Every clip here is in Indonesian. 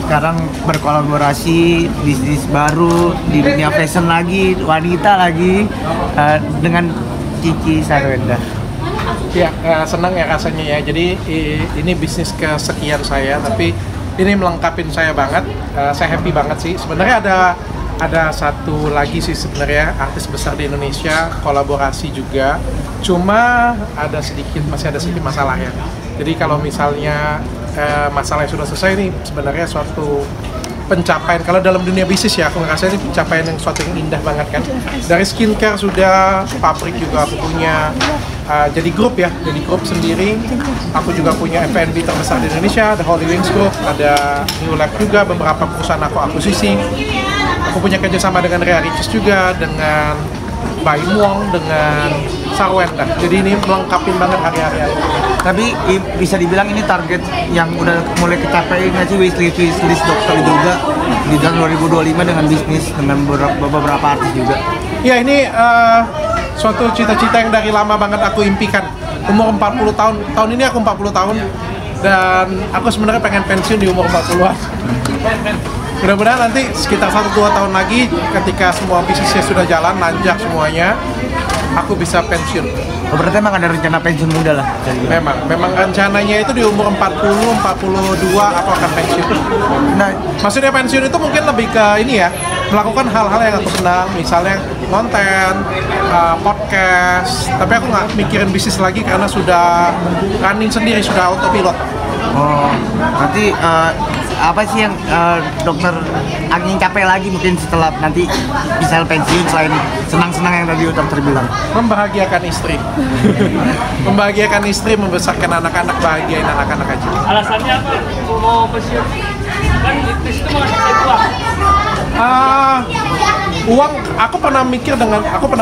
sekarang berkolaborasi bisnis baru di dunia fashion lagi, wanita lagi, dengan Kiki Sarwenda. Ya, senang ya rasanya ya. Jadi ini bisnis kesekian saya, tapi ini melengkapin saya banget. Saya happy banget sih. Sebenarnya ada satu lagi sih sebenarnya artis besar di Indonesia kolaborasi juga. Cuma masih ada sedikit masalah ya. Jadi kalau misalnya masalahnya sudah selesai, ini sebenarnya suatu pencapaian. Kalau dalam dunia bisnis ya, aku ngerasa ini pencapaian yang suatu yang indah banget kan. Dari skincare sudah, pabrik juga aku punya, jadi grup sendiri. Aku juga punya F&B terbesar di Indonesia, ada Holy Wings Group, ada New Lab juga, beberapa perusahaan aku akuisisi. Aku punya kerjasama dengan Rea Ricis juga, dengan Baim Wong, dengan Sarwenda. Jadi ini melengkapin banget hari-hari. Tapi bisa dibilang ini target yang udah mulai kecapai nggak sih, wishlist dokter juga di tahun 2025 dengan bisnis dengan beberapa artis juga? Ya, ini suatu cita-cita yang dari lama banget aku impikan. Umur 40 tahun, tahun ini aku 40 tahun, dan aku sebenarnya pengen pensiun di umur 40-an. Mudah-mudahan nanti sekitar 1-2 tahun lagi ketika semua bisnisnya sudah jalan, lancar semuanya, aku bisa pensiun. Berarti emang ada rencana pensiun muda lah? Memang rencananya itu di umur 40, 42 aku akan pensiun. Nah, maksudnya pensiun itu mungkin lebih ke ini ya, melakukan hal-hal yang aku senang, misalnya konten, podcast, tapi aku nggak mikirin bisnis lagi karena sudah running sendiri, sudah autopilot. Oh, nanti apa sih yang dokter ingin capai lagi mungkin setelah nanti bisa pensiun selain senang-senang yang tadi dokter bilang? Membahagiakan istri. Membahagiakan istri, membesarkan anak-anak, bahagiain anak-anak aja. Alasannya apa mau pensiun? Kan di situ menghasilkan uang. Uang, aku pernah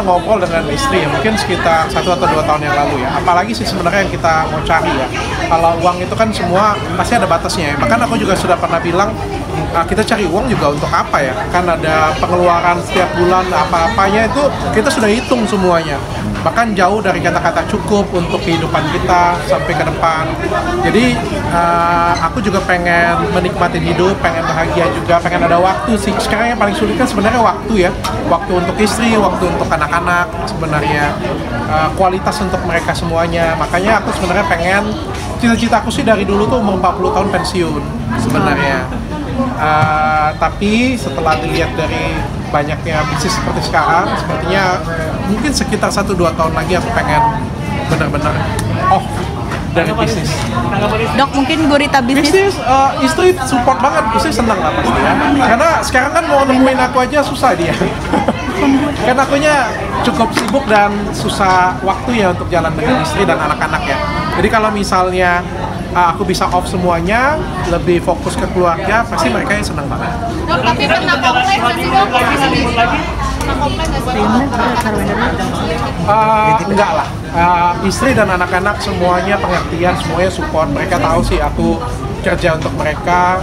ngobrol dengan istri ya, mungkin sekitar 1 atau 2 tahun yang lalu ya. Apalagi sih sebenarnya yang kita mau cari ya. Kalau uang itu kan semua pasti ada batasnya ya. Bahkan aku juga sudah pernah bilang, kita cari uang juga untuk apa ya? Kan ada pengeluaran setiap bulan, apa-apanya itu kita sudah hitung semuanya. Bahkan jauh dari kata-kata cukup untuk kehidupan kita sampai ke depan. Jadi aku juga pengen menikmati hidup, pengen bahagia juga, pengen ada waktu sih. Sekarang yang paling sulit kan sebenarnya waktu ya. Waktu untuk istri, waktu untuk anak-anak, sebenarnya kualitas untuk mereka semuanya. Makanya aku sebenarnya pengen, cita-cita aku sih dari dulu tuh umur 40 tahun pensiun sebenarnya. Tapi setelah dilihat dari banyaknya bisnis seperti sekarang, sepertinya mungkin sekitar 1-2 tahun lagi aku pengen benar-benar off dari bisnis. Dok, mungkin gurita bisnis? Istri support banget, istri senang lah pasti ya. Karena sekarang kan mau nemuin aku aja susah dia. Karena akunya cukup sibuk dan susah waktu ya untuk jalan dengan istri dan anak-anak ya. Jadi kalau misalnya aku bisa off semuanya, lebih fokus ke keluarga, pasti mereka yang senang banget. Dok, tapi pernah komplain nggak sih dok? Enggak lah. Istri dan anak-anak semuanya pengertian, semuanya support. Mereka tahu sih aku kerja untuk mereka.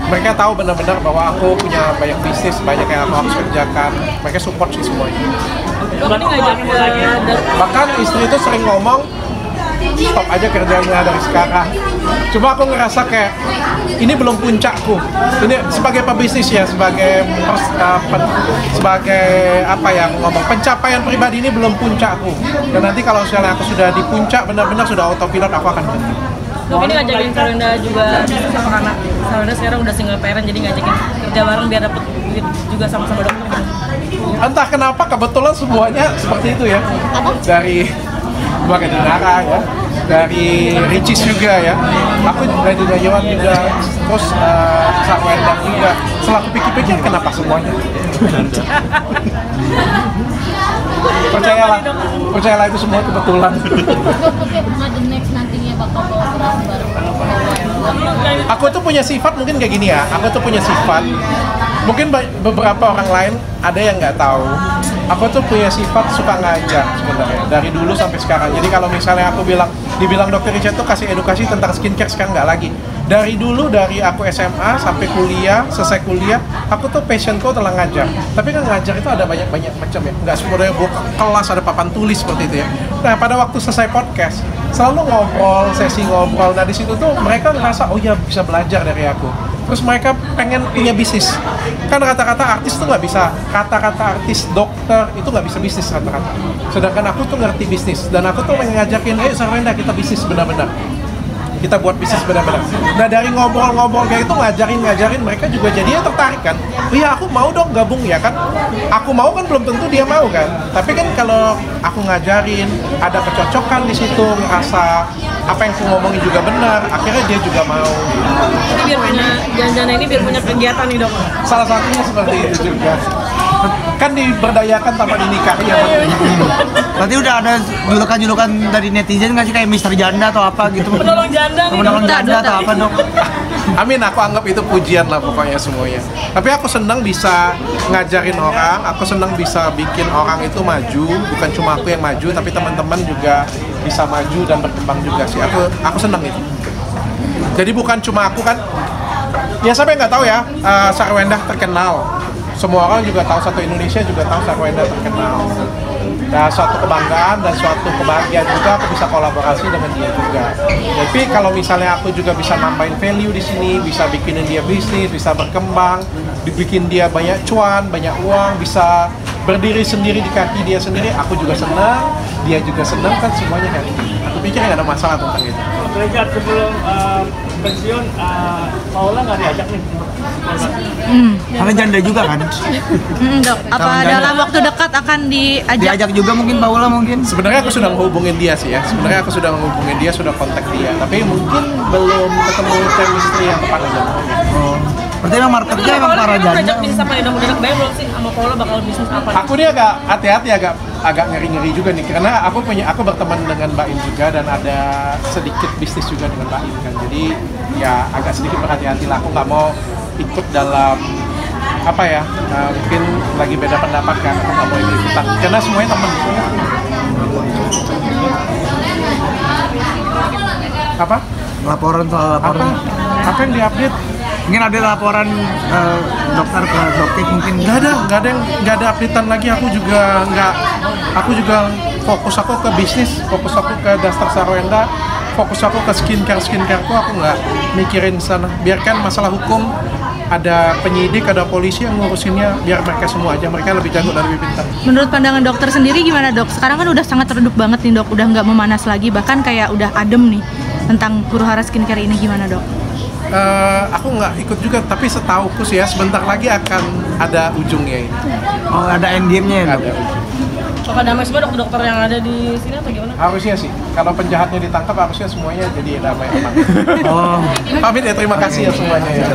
Mereka tahu benar-benar bahwa aku punya banyak bisnis, banyak yang aku harus kerjakan. Mereka support sih semuanya. Bahkan istri itu sering ngomong, stop aja kerjanya dari sekarang. Cuma aku ngerasa kayak ini belum puncakku. Ini sebagai pebisnis ya, sebagai apa ya, ngomong pencapaian pribadi ini belum puncakku. Dan nanti kalau misalnya aku sudah di puncak, benar-benar sudah autopilot, aku akan berhenti. Dok, ini ngajakin Sarwenda juga sama anak. Sarwenda sekarang udah single parent, jadi ngajakin kerja bareng biar dapet duit juga sama-sama dokter. Entah kenapa kebetulan semuanya seperti itu ya. Dari Mbak Dinara ya, dari Ricis juga ya, aku dari Nyawan juga, terus Sarwenda juga. Setelah aku pikir-pikir kenapa semuanya. Percayalah itu semua kebetulan. Aku tuh punya sifat mungkin kayak gini ya. Aku tuh punya sifat. Mungkin beberapa orang lain ada yang nggak tahu. Aku tuh punya sifat suka ngajar sebenarnya dari dulu sampai sekarang. Jadi kalau misalnya aku dibilang Dokter Richard tuh kasih edukasi tentang skincare, sekarang nggak lagi. Dari dulu, dari aku SMA sampai kuliah, selesai kuliah, aku tuh passionku adalah ngajar. Tapi kan ngajar itu ada banyak macam ya. Nggak semuanya buka kelas, ada papan tulis seperti itu ya. Nah, pada waktu selesai podcast, selalu ngobrol, sesi ngobrol. Nah, di situ tuh mereka ngerasa, oh ya bisa belajar dari aku. terus mereka pengen punya bisnis. Kan kata-kata artis tuh nggak bisa, kata-kata artis, dokter itu nggak bisa bisnis kata-kata. Sedangkan aku tuh ngerti bisnis dan aku tuh ngajakin, ayo Sarwenda kita bisnis benar-benar. Kita buat bisnis benar-benar. Nah dari ngobrol-ngobrol kayak itu ngajarin mereka juga jadinya tertarik kan. Iya aku mau dong gabung ya kan. Aku mau kan belum tentu dia mau kan. Tapi kan kalau aku ngajarin ada kecocokan di situ, ngerasa apa yang aku ngomongin juga benar, akhirnya dia juga mau. Jadi biar punya jangan ini biar punya kegiatan nih dok. Salah satunya seperti itu juga. Kan diberdayakan tanpa dinikahi ya. Berarti udah ada julukan-julukan dari netizen nggak sih kayak Mister Janda atau apa gitu? Penolong janda nih. Penolong Duta, janda atau apa dok? Amin, aku anggap itu pujian lah pokoknya semuanya. Tapi aku senang bisa ngajarin orang, aku senang bisa bikin orang itu maju, bukan cuma aku yang maju, tapi teman-teman juga bisa maju dan berkembang juga sih. Aku senang itu. Jadi bukan cuma aku kan, ya sampai nggak tahu ya, Sarwenda terkenal. Semua orang juga tahu, satu Indonesia juga tahu Sarwenda terkenal. Nah, suatu kebanggaan dan suatu kebahagiaan juga aku bisa kolaborasi dengan dia juga. Tapi kalau misalnya aku juga bisa nambahin value di sini, bisa bikinin dia bisnis, bisa berkembang, dibikin dia banyak cuan, banyak uang, bisa berdiri sendiri di kaki dia sendiri, aku juga senang, dia juga senang kan semuanya kan. Aku pikir nggak ada masalah tentang itu. Derajat sebelum pensiun, Paula nggak diajak nih? Karena janda juga kan? Dok, apa Calon janda. dalam waktu dekat akan diajak? Diajak juga mungkin Paula mungkin. Sebenarnya aku sudah menghubungin dia sih ya. Sebenarnya aku sudah menghubungin dia, sudah kontak dia. Tapi mungkin belum ketemu chemistry yang tepat aja. Oh. Berarti emang marketnya emang para Ajak janda. bisnis apa ya dok? Udah bayang belum sih sama Paula bakal bisnis apa? Aku dia agak hati-hati, agak ngeri-ngeri juga nih. Karena aku berteman dengan Mbak In juga dan ada sedikit bisnis juga dengan Mbak In kan. Jadi ya agak sedikit berhati-hati lah. Aku nggak mau ikut dalam apa ya, mungkin lagi beda pendapat kan. Aku nggak mau ikut-ikutan. Karena semuanya teman. Apa? Laporan soal laporan. Apa yang diupdate? Mungkin ada laporan dokter ke dokter mungkin. Nggak ada updatean lagi. Aku juga fokus aku ke bisnis, fokus aku ke Dasar Sarwenda, fokus aku ke skincareku. Aku nggak mikirin sana. Biarkan masalah hukum ada penyidik, ada polisi yang ngurusinnya, biar mereka semua aja, mereka lebih jago dan lebih pintar. Menurut pandangan dokter sendiri gimana dok? Sekarang kan udah sangat redup banget nih dok, udah nggak memanas lagi, bahkan kayak udah adem nih. Tentang Huru-Hara Skincare ini gimana dok? Aku nggak ikut juga, tapi setauku sih ya sebentar lagi akan ada ujungnya ini. Oh ada endgame-nya ya dok? Ada ujung. Apakah damai semua dokter-dokter yang ada di sini atau gimana? Harusnya sih, kalau penjahatnya ditangkap harusnya semuanya jadi damai aman. Oh. Pamit ya, terima kasih ya semuanya ya.